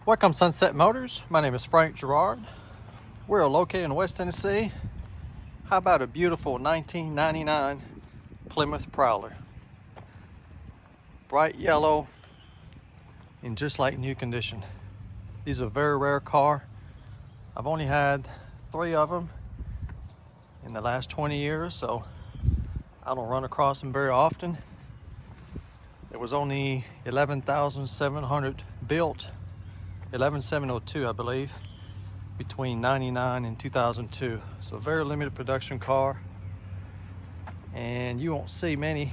Welcome Sunset Motors. My name is Frank Gerard. We're located in West Tennessee. How about a beautiful 1999 Plymouth Prowler? Bright yellow in just like new condition. These are a very rare car. I've only had 3 of them in the last 20 years, so I don't run across them very often. There was only 11,700 built, 11,702 I believe, between 99 and 2002. So a very limited production car, and you won't see many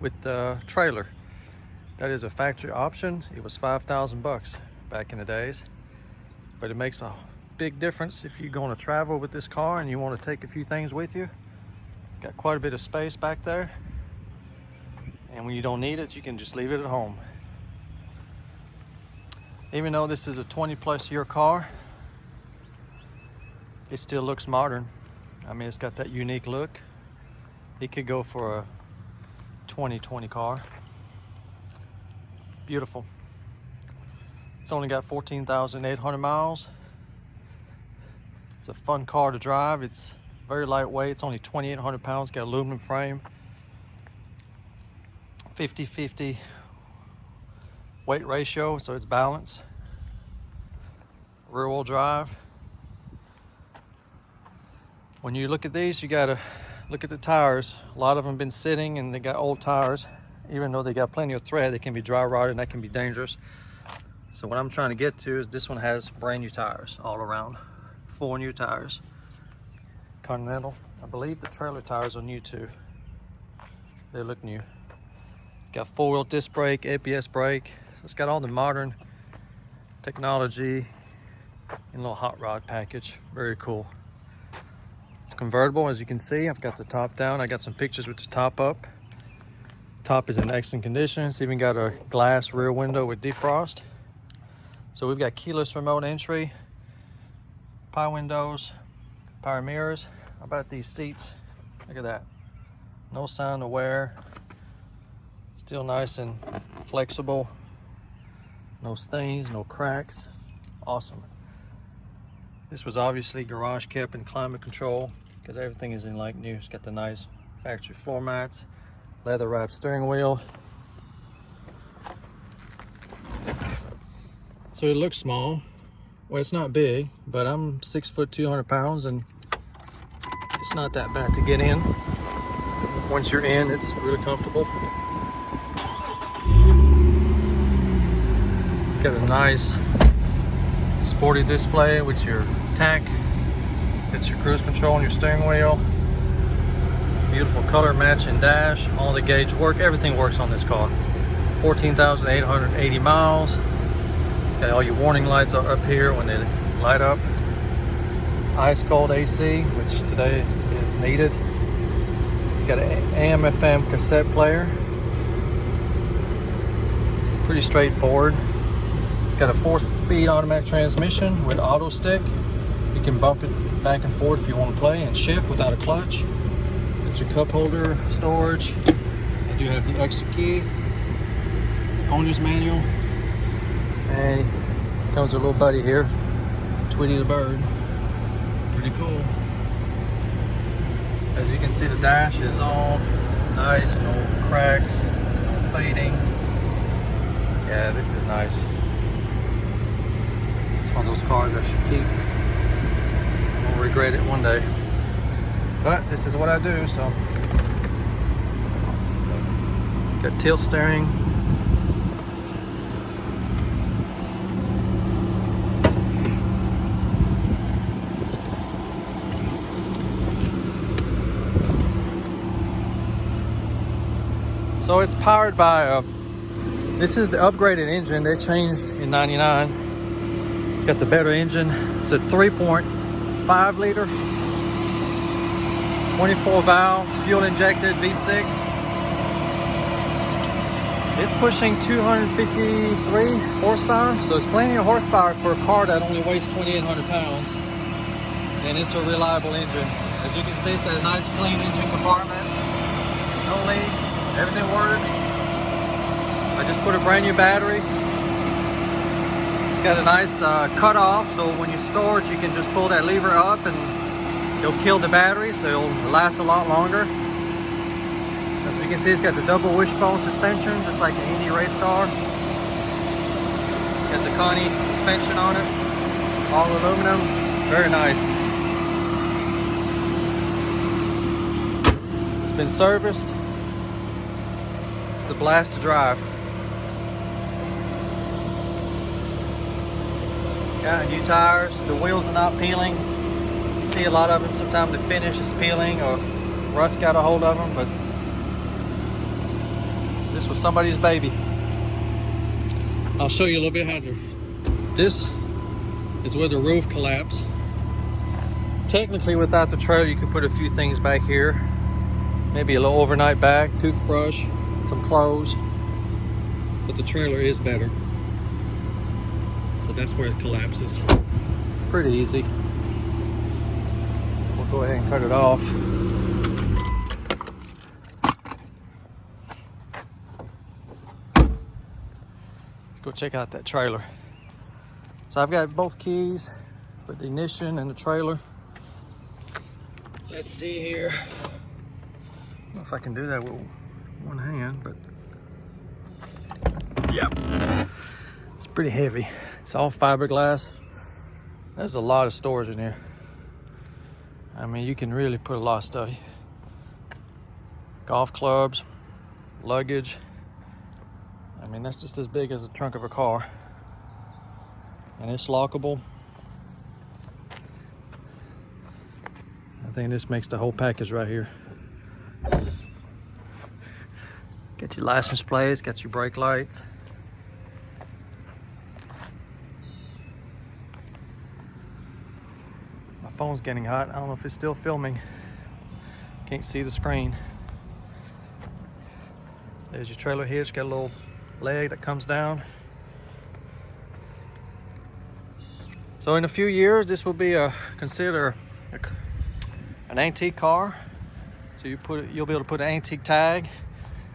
with the trailer. That is a factory option. It was 5,000 bucks back in the days, but it makes a big difference if you're going to travel with this car and you want to take a few things with you. Got quite a bit of space back there, and when you don't need it, you can just leave it at home. Even though this is a 20+ year car, it still looks modern. I mean, it's got that unique look. It could go for a 2020 car. Beautiful. It's only got 14,800 miles. It's a fun car to drive. It's very lightweight. It's only 2,800 pounds. Got aluminum frame. 50-50 weight ratio, so it's balanced. Rear wheel drive. When you look at these, you gotta look at the tires. A lot of them been sitting and they got old tires. Even though they got plenty of tread, they can be dry rotted and that can be dangerous. So what I'm trying to get to is this one has brand new tires all around. 4 new tires. Continental. I believe the trailer tires are new too. They look new. Got 4-wheel disc brake, ABS brake. So it's got all the modern technology in a little hot rod package. Very cool. It's convertible, as you can see. I've got the top down. I got some pictures with the top up. Top is in excellent condition. It's even got a glass rear window with defrost. So we've got keyless remote entry, power windows, power mirrors. How about these seats? Look at that. No sign of wear. Still nice and flexible. No stains, no cracks. Awesome. This was obviously garage kept in climate control because everything is in like new. It's got the nice factory floor mats, leather wrapped steering wheel. So it looks small. Well, it's not big, but I'm 6 foot 200 pounds and it's not that bad to get in. Once you're in, it's really comfortable. It's got a nice sporty display with your tach. It's your cruise control and your steering wheel. Beautiful color matching dash. All the gauge work. Everything works on this car. 14,880 miles. Got all your warning lights are up here when they light up. Ice cold AC, which today is needed. It's got an AM/FM cassette player. Pretty straightforward. It's got a 4-speed automatic transmission with auto stick. You can bump it back and forth if you want to play and shift without a clutch. Got your cup holder storage. I do have the extra key, owner's manual, and comes with a little buddy here, Tweety the bird. Pretty cool. As you can see, the dash is all nice, no cracks, no fading. Yeah, this is nice. It's one of those cars I should keep. I won't regret it one day. But this is what I do, so. Got tilt steering. So it's powered by this is the upgraded engine they changed in '99. It's got the better engine. It's a 3.5 liter, 24 valve, fuel injected V6. It's pushing 253 horsepower, so it's plenty of horsepower for a car that only weighs 2,800 pounds. And it's a reliable engine. As you can see, it's got a nice clean engine compartment. No leaks, everything works. I just put a brand new battery. It's got a nice cut off, so when you store it, you can just pull that lever up and it'll kill the battery, so it'll last a lot longer. As you can see, it's got the double wishbone suspension, just like an Indy race car. Got the Connie suspension on it, all aluminum, very nice. It's been serviced. It's a blast to drive. Got new tires. The wheels are not peeling. You see a lot of them, sometimes the finish is peeling or rust got a hold of them, but this was somebody's baby. I'll show you a little bit how to. This is where the roof collapsed. Technically, without the trailer, you could put a few things back here. Maybe a little overnight bag, toothbrush, some clothes. But the trailer is better. So that's where it collapses. Pretty easy. We'll go ahead and cut it off. Let's go check out that trailer. So I've got both keys for the ignition and the trailer. Let's see here. I don't know if I can do that with one hand, but yeah, it's pretty heavy. It's all fiberglass. There's a lot of storage in here. I mean, you can really put a lot of stuff. Golf clubs, luggage. I mean, that's just as big as the trunk of a car. And it's lockable. I think this makes the whole package right here. Got your license plates, got your brake lights. My phone's getting hot. I don't know if it's still filming. Can't see the screen. There's your trailer hitch, got a little leg that comes down. So in a few years, this will be considered an antique car. So you'll be able to put an antique tag.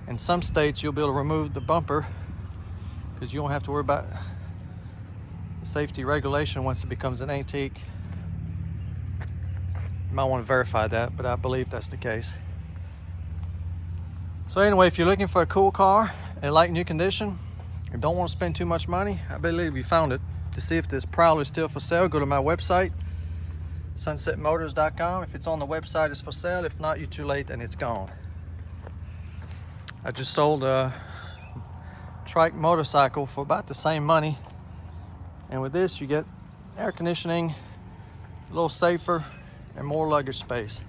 In some states, you'll be able to remove the bumper because you don't have to worry about safety regulation once it becomes an antique. You might want to verify that, but I believe that's the case. So anyway, if you're looking for a cool car in like new condition and don't want to spend too much money, I believe you found it. To see if this Prowler is still for sale, go to my website, sunsetmotors.com. If it's on the website, it's for sale. If not, you're too late and it's gone. I just sold a trike motorcycle for about the same money. And with this, you get air conditioning, a little safer, and more luggage space.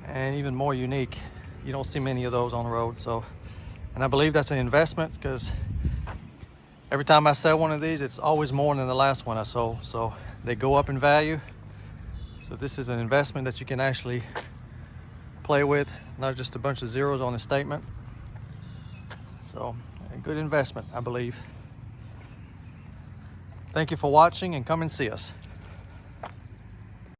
And even more unique. You don't see many of those on the road. So, and I believe that's an investment because every time I sell one of these, it's always more than the last one I sold. So they go up in value. So this is an investment that you can actually play with, not just a bunch of zeros on a statement. So a good investment, I believe. Thank you for watching and come and see us.